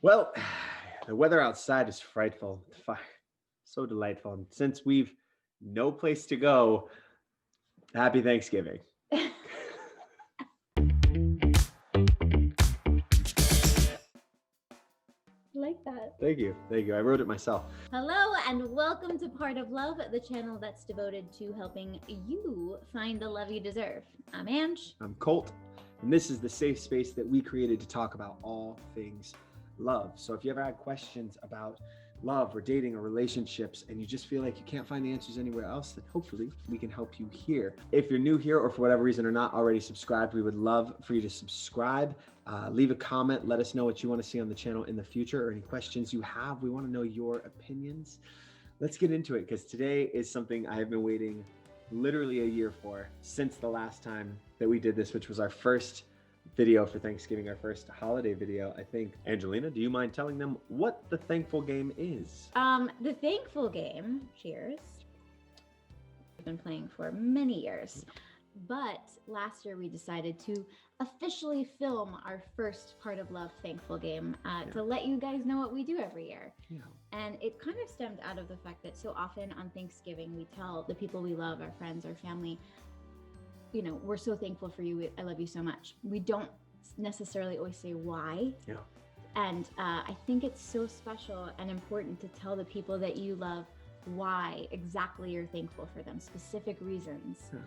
Well, the weather outside is frightful. So delightful. And since we've no place to go, happy Thanksgiving. Like that. Thank you. Thank you. I wrote it myself. Hello and welcome to Part of Love, the channel that's devoted to helping you find the love you deserve. I'm Ange. I'm Colt, and this is the safe space that we created to talk about all things love. So if you ever had questions about love or dating or relationships and you just feel like you can't find the answers anywhere else, then hopefully we can help you here. If you're new here or for whatever reason are not already subscribed, we would love for you to subscribe. Leave a comment. Let us know what you want to see on the channel in the future or any questions you have. We want to know your opinions. Let's get into it because today is something I have been waiting literally a year for since the last time that we did this, which was our first video for Thanksgiving, our first holiday video, I think. Angelina, do you mind telling them what the Thankful Game is? The Thankful Game, cheers, we've been playing for many years, but last year we decided to officially film our first Part of Love Thankful Game to let you guys know what we do every year. Yeah. And it kind of stemmed out of the fact that so often on Thanksgiving, we tell the people we love, our friends, our family, you know, we're so thankful for you. I love you so much. We don't necessarily always say why. Yeah. And I think it's so special and important to tell the people that you love why exactly you're thankful for them, specific reasons. Yeah.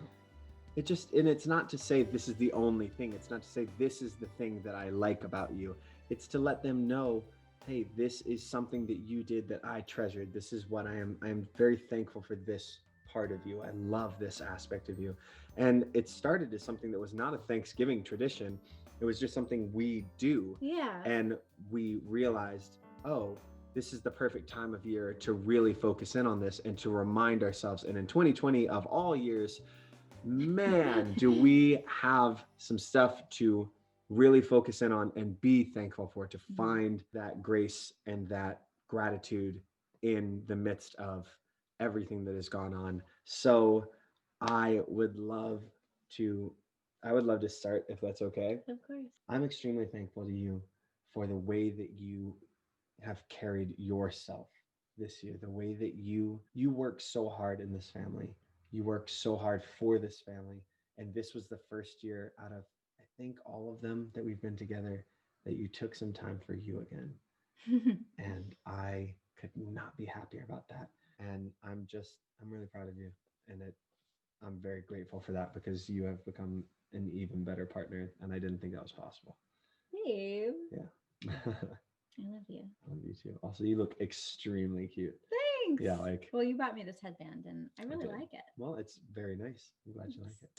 And it's not to say this is the only thing. It's not to say this is the thing that I like about you. It's to let them know, hey, this is something that you did that I treasured. This is what I'm very thankful for this part of you. I love this aspect of you. And it started as something that was not a Thanksgiving tradition. It was just something we do. Yeah. And we realized, oh, this is the perfect time of year to really focus in on this and to remind ourselves. And in 2020 of all years, man, do we have some stuff to really focus in on and be thankful for, to find that grace and that gratitude in the midst of everything that has gone on. So I would love to start, if that's okay. Of course. I'm extremely thankful to you for the way that you have carried yourself this year, the way that you work so hard in this family. You work so hard for this family. And this was the first year out of, I think, all of them that we've been together that you took some time for you again. And I could not be happier about that. And I'm really proud of you. And I'm very grateful for that because you have become an even better partner. And I didn't think that was possible. Babe. Yeah. I love you. I love you too. Also, you look extremely cute. Thanks. Yeah, like. Well, you bought me this headband and I really like it. Well, it's very nice. I'm glad you like it.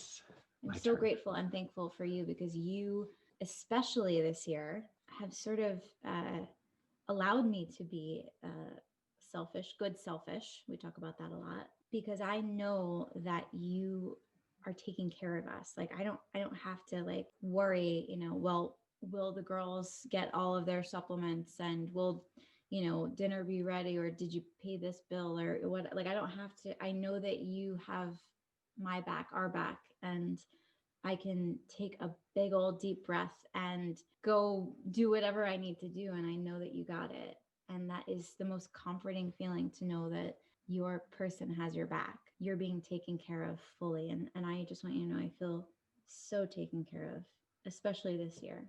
I'm so grateful and thankful for you because you, especially this year, have sort of allowed me to be selfish. We talk about that a lot because I know that you are taking care of us. Like I don't have to like worry, you know, well, will the girls get all of their supplements and will, you know, dinner be ready or did you pay this bill or what? Like I don't have to. I know that you have my back, our back, and I can take a big old deep breath and go do whatever I need to do. And I know that you got it. And that is the most comforting feeling to know that your person has your back. You're being taken care of fully. And I just want you to know I feel so taken care of, especially this year.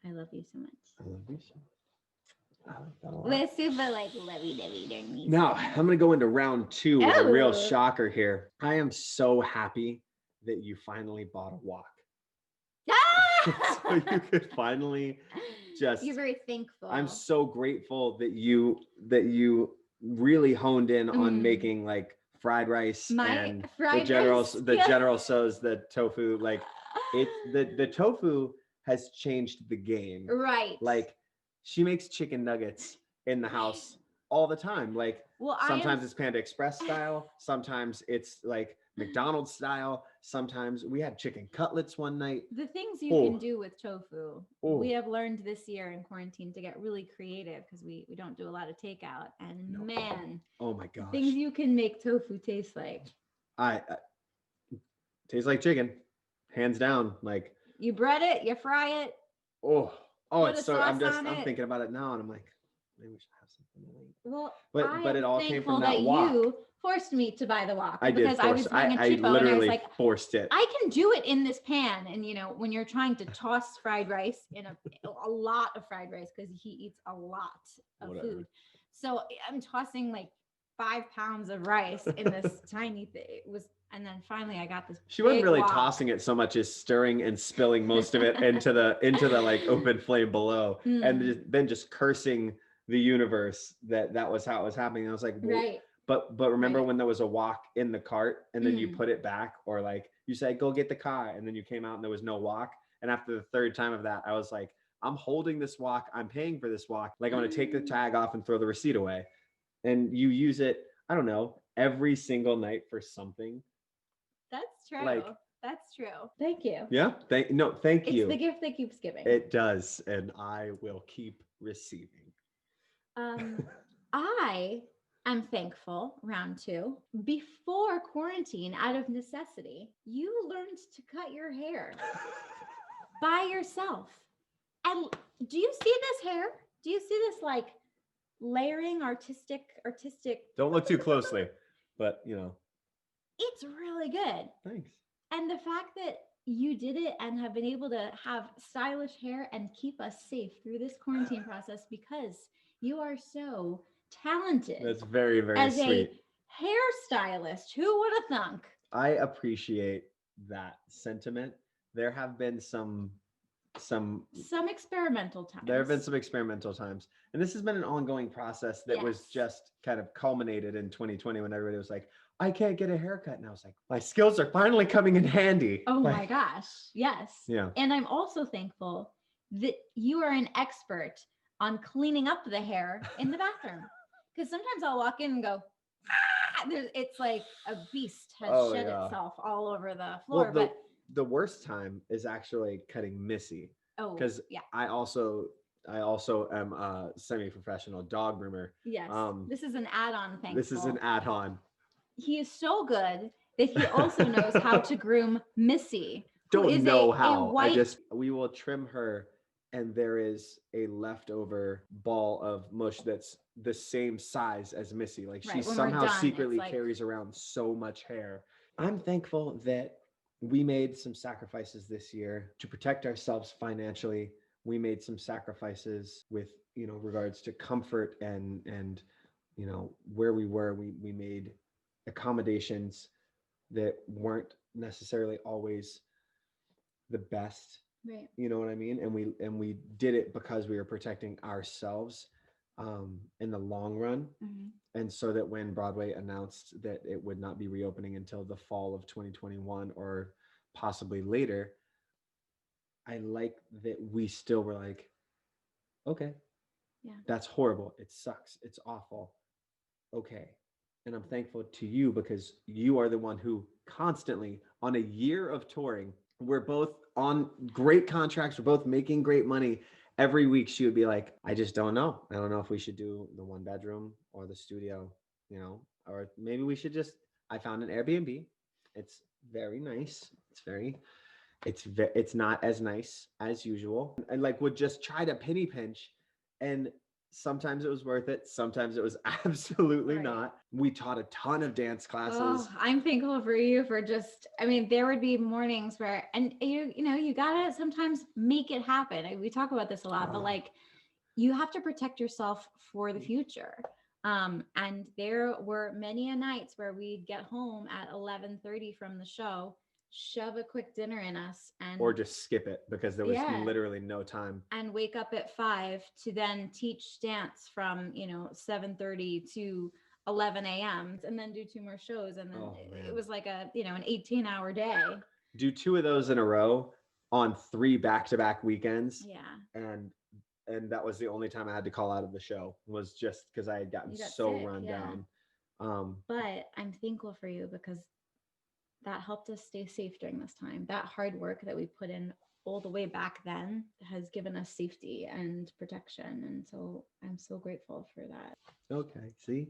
I love you so much. I love you so much. I like that a lot. We're super like lovey-dovey. Now, I'm going to go into round 2 with a real shocker here. I am so happy that you finally bought a walk. So you could finally just. You're very thankful. I'm so grateful that you really honed in on making like fried rice and the General Tso's, the tofu. Like the tofu has changed the game. Right. Like she makes chicken nuggets in the house all the time. Like sometimes it's Panda Express style. Sometimes it's like McDonald's style. Sometimes we had chicken cutlets one night. The things you can do with tofu, we have learned this year in quarantine to get really creative because we don't do a lot of takeout. And man, oh my gosh, things you can make tofu taste like. I tastes like chicken, hands down. Like you bread it, you fry it. Oh Oh, put it's a so sauce on I'm it. thinking about it now, and I'm like, maybe we should have something to eat. Well, But I it am all came thankful from that that walk. you forced me to buy the wok I did because I force. was being a I cheapo and I was literally like, forced it. I can do it in this pan. And when you're trying to toss fried rice in a lot of fried rice because he eats a lot of Whatever. food. So I'm tossing like 5 pounds of rice in this tiny thing. It was, and then finally I got this. She wasn't big really wok. tossing it so much as stirring and spilling most of it into the like open flame below, and then just cursing the universe that was how it was happening. And I was like, well, Right. But remember when there was a wok in the cart and then you Mm. put it back, or like you said, go get the car, and then you came out and there was no wok. And after the third time of that, I was like, I'm holding this wok. I'm paying for this wok. Like I'm going to take the tag off and throw the receipt away. And you use it, I don't know, every single night for something. That's true. Like, that's true. Thank you. Yeah. Thank you. It's the gift that keeps giving. It does. And I will keep receiving. I am thankful, round 2, before quarantine, out of necessity, you learned to cut your hair by yourself. And do you see this hair? Do you see this like layering artistic? Don't look too closely, but It's really good. Thanks. And the fact that you did it and have been able to have stylish hair and keep us safe through this quarantine process because you are so talented. That's very, very as sweet. A hairstylist. Who would have thunk? I appreciate that sentiment. There have been some experimental times. There have been some experimental times. And this has been an ongoing process that was just kind of culminated in 2020 when everybody was like, I can't get a haircut. And I was like, my skills are finally coming in handy. Oh my gosh. Yes. Yeah. And I'm also thankful that you are an expert on cleaning up the hair in the bathroom. Because sometimes I'll walk in and go, it's like a beast has shed itself all over the floor. Well, the worst time is actually cutting Missy. Oh, because I also am a semi-professional dog groomer. Yes. This is an add-on. Thankful. This is an add-on. He is so good that he also knows how to groom Missy. Don't know how. We will trim her, and there is a leftover ball of mush that's the same size as Missy. Like she somehow secretly carries around so much hair. I'm thankful that we made some sacrifices this year to protect ourselves financially. We made some sacrifices with, regards to comfort and where we were. We made accommodations that weren't necessarily always the best. Right. You know what I mean? And we did it because we were protecting ourselves in the long run. Mm-hmm. And so that when Broadway announced that it would not be reopening until the fall of 2021 or possibly later, I like that we still were like, okay, that's horrible. It sucks. It's awful. Okay. And I'm thankful to you because you are the one who constantly, on a year of touring, we're both on great contracts. We're both making great money. Every week she would be like, I just don't know. I don't know if we should do the 1-bedroom or the studio, or maybe we should I found an Airbnb. It's very nice. It's not as nice as usual. And would just try to penny pinch, and sometimes it was worth it. Sometimes it was absolutely not. We taught a ton of dance classes. Oh, I'm thankful for you for there would be mornings where, and you gotta sometimes make it happen. We talk about this a lot, but you have to protect yourself for the future. And there were many a nights where we'd get home at 11:30 from the show, shove a quick dinner in us, or just skip it because there was literally no time, and wake up at 5 to then teach dance from 7:30 to 11 a.m. and then do 2 more shows, and then it was like an 18-hour day. Do 2 of those in a row on 3 back-to-back weekends. And that was the only time I had to call out of the show, was just because I had gotten so sick, run down. But I'm thankful for you because that helped us stay safe during this time. That hard work that we put in all the way back then has given us safety and protection. And so I'm so grateful for that. Okay. See,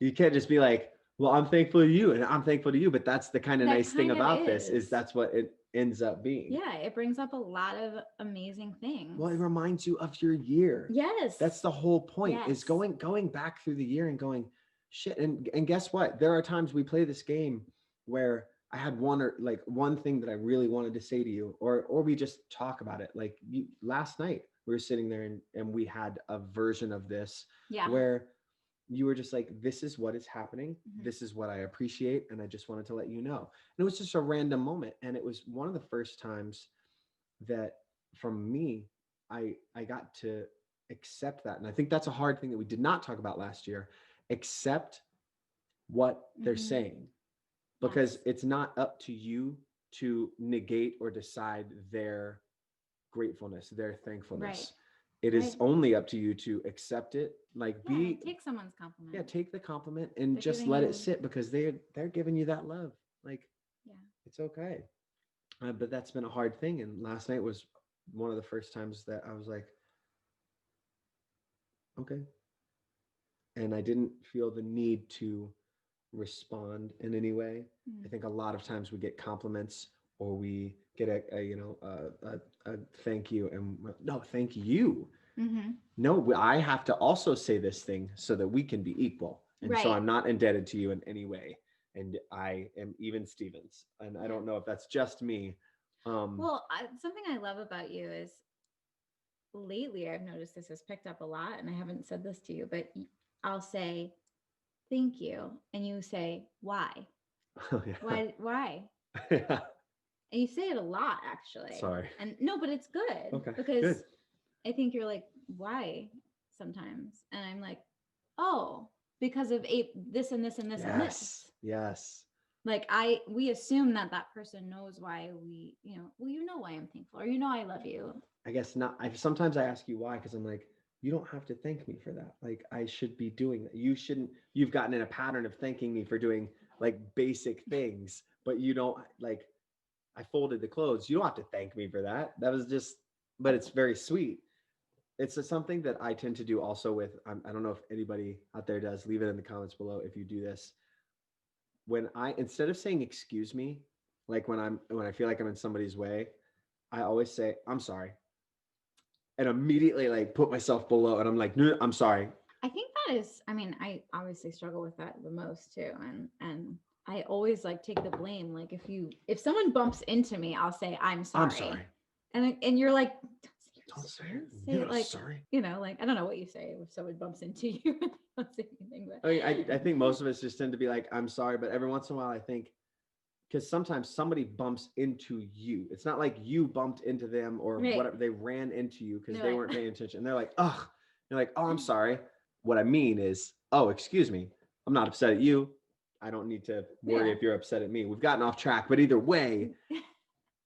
you can't just be like, well, I'm thankful to you and I'm thankful to you. But that's the kind of nice thing about this is that's what ends up being. Yeah, it brings up a lot of amazing things. Well, it reminds you of your year. Yes. That's the whole point, Yes. is going back through the year and going, shit. And guess what? There are times we play this game where I had one thing that I really wanted to say to you, or we just talk about it. Like last night we were sitting there and we had a version of this where you were just like, this is what is happening. Mm-hmm. This is what I appreciate. And I just wanted to let you know. And it was just a random moment. And it was one of the first times that from me, I got to accept that. And I think that's a hard thing that we did not talk about last year. Accept what they're saying, because it's not up to you to negate or decide their gratefulness, their thankfulness. Right. It is only up to you to accept it. Like take someone's compliment. Yeah, take the compliment and just let it sit, because they're giving you that love. Like, it's okay. But that's been a hard thing. And last night was one of the first times that I was like, okay. And I didn't feel the need to respond in any way. I think a lot of times we get compliments or we get a thank you, and no, thank you. Mm-hmm. No, I have to also say this thing so that we can be equal. And so I'm not indebted to you in any way. And I am even Stevens. And I don't know if that's just me. Something I love about you is lately I've noticed this has picked up a lot, and I haven't said this to you, but I'll say, thank you. And you say, why? Oh, yeah. Why? Yeah. And you say it a lot, actually. Sorry. And no, but it's good. Okay. Because I think you're like, why sometimes? And I'm like, oh, because of this and this and this and this. Yes. Like we assume that person knows why we, you know why I'm thankful, or I love you. I guess not. Sometimes I ask you why, because I'm like, you don't have to thank me for that. Like, I should be doing that. You shouldn't. You've gotten in a pattern of thanking me for doing like basic things, but you don't, like, I folded the clothes. You don't have to thank me for that. That was just, but it's very sweet. It's something that I tend to do also with, I don't know if anybody out there does, leave it in the comments below if you do this. When instead of saying, excuse me, like when I feel like I'm in somebody's way, I always say, I'm sorry. And immediately like put myself below, and I'm like, no, I'm sorry. I think that is, I obviously struggle with that the most too. And I always like take the blame. Like if someone bumps into me, I'll say, I'm sorry. I'm sorry. And you're like, don't say it. Say it like, sorry. Like, I don't know what you say if someone bumps into you. Don't say anything, but I think most of us just tend to be like, I'm sorry. But every once in a while, I think, because sometimes somebody bumps into you. It's not like you bumped into them or whatever. They ran into you because they weren't paying attention. And they're like, ugh. You're like, oh, I'm sorry. What I mean is, oh, excuse me. I'm not upset at you. I don't need to worry if you're upset at me. We've gotten off track. But either way,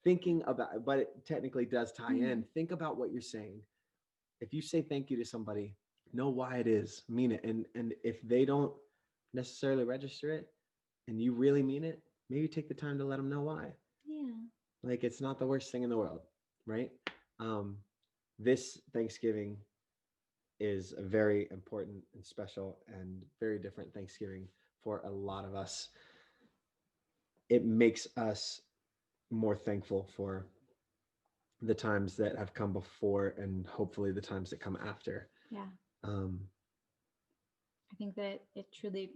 thinking about, but it technically does tie in. Think about what you're saying. If you say thank you to somebody, know why it is, mean it. And if they don't necessarily register it and you really mean it, maybe take the time to let them know why. Yeah. Like, it's not the worst thing in the world, right? This Thanksgiving is a very important and special and very different Thanksgiving for a lot of us. It makes us more thankful for the times that have come before and hopefully the times that come after. Yeah. I think that it truly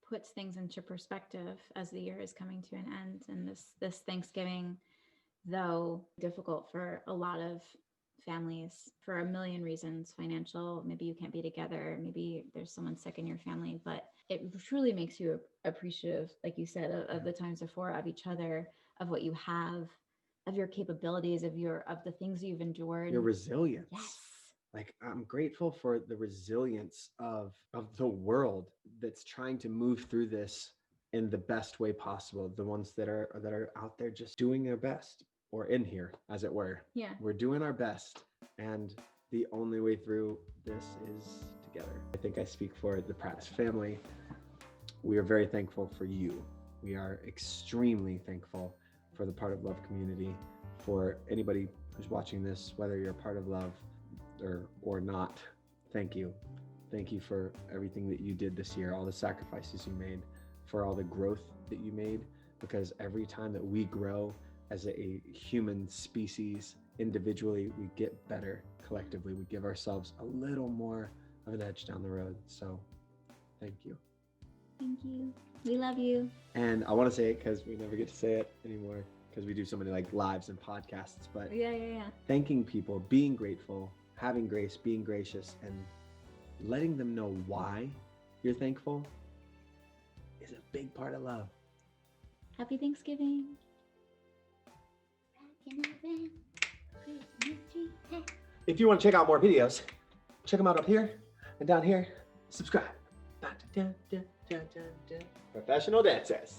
puts things into perspective as the year is coming to an end. And this Thanksgiving, though difficult for a lot of families for a million reasons, financial, maybe you can't be together, maybe there's someone sick in your family, but it truly makes you appreciative, like you said, of the times before, of each other, of what you have, of your capabilities, of the things you've endured. Your resilience. Yes. Like, I'm grateful for the resilience of the world that's trying to move through this in the best way possible. The ones that are out there just doing their best, or in here, as it were. Yeah. We're doing our best. And the only way through this is together. I think I speak for the Pratt's family. We are very thankful for you. We are extremely thankful for the Part of Love community, for anybody who's watching this, whether you're a part of Love or not. Thank you. Thank you for everything that you did this year, all the sacrifices you made, for all the growth that you made, because every time that we grow as a human species individually, we get better collectively. We give ourselves a little more of an edge down the road. So thank you. Thank you. We love you. And I want to say it because we never get to say it anymore because we do so many like lives and podcasts, but Yeah. thanking people, being grateful, having grace, being gracious, and letting them know why you're thankful is a big part of love. Happy Thanksgiving. If you want to check out more videos, check them out up here and down here. Subscribe. Professional dancers.